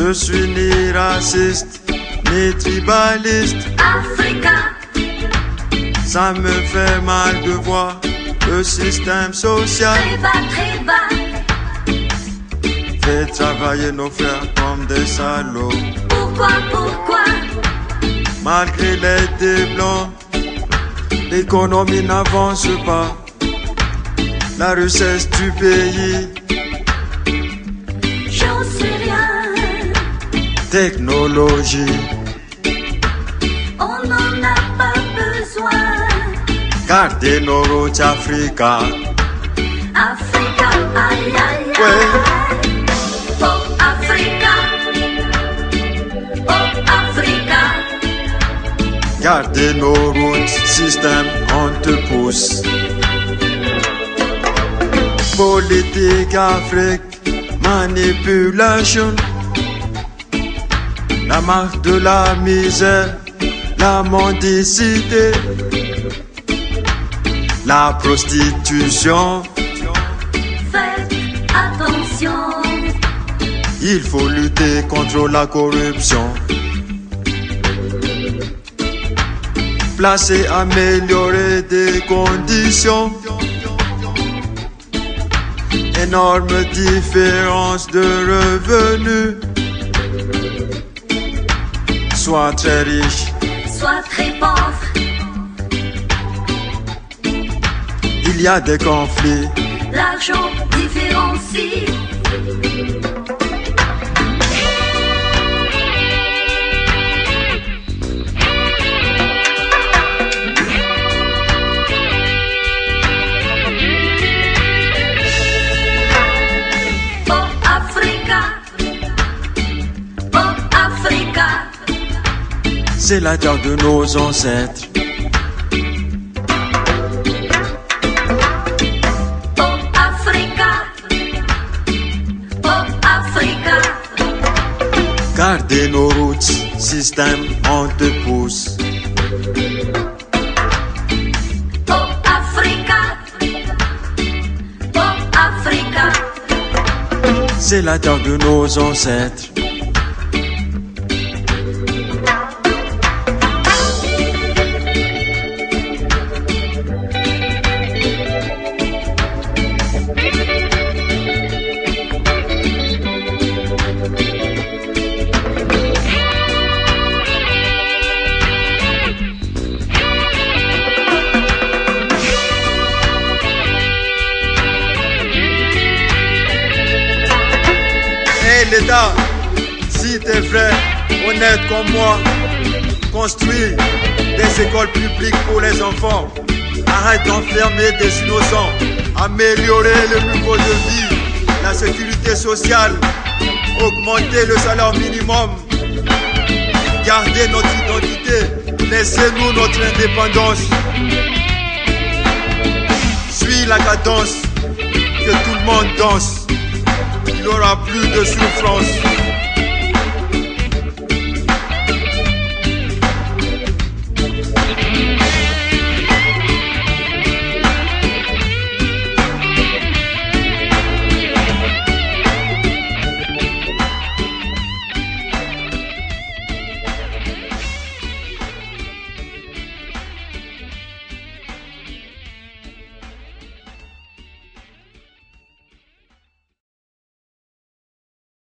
Je suis ni raciste, ni tribaliste. Africa, Ça me fait mal de voir le système social très bas, fait travailler nos frères comme des salauds. pourquoi, Malgré l'aide des blancs, l'économie n'avance pas. La richesse du pays, j'en sais rien, technologie, on n'en a pas besoin. gardez nos routes Africa. Africa, aïe aïe Ouais. aïe. Oh Africa, oh Africa, Gardez nos routes, système, on te pousse. Politique Afrique, manipulation. La marque de la misère, la mendicité, la prostitution. faites attention. Il faut lutter contre la corruption. Placer, améliorer des conditions. Énorme différence de revenus. Sois très riche, Sois très pauvre, il y a des conflits. l'argent différencie. Oh Africa, oh Africa, C'est la terre de nos ancêtres. oh Africa, oh Africa, Gardez nos routes, système, on te pousse. oh Africa, oh Africa, C'est la terre de nos ancêtres. Hey l'État, si t'es vrai, honnête comme moi, construis des écoles publiques pour les enfants. Arrête d'enfermer des innocents. Améliorer le niveau de vie, la sécurité sociale, augmenter le salaire minimum. Garder notre identité, laissez-nous notre indépendance. Suis la cadence, que tout le monde danse. Il n'y aura plus de souffrance.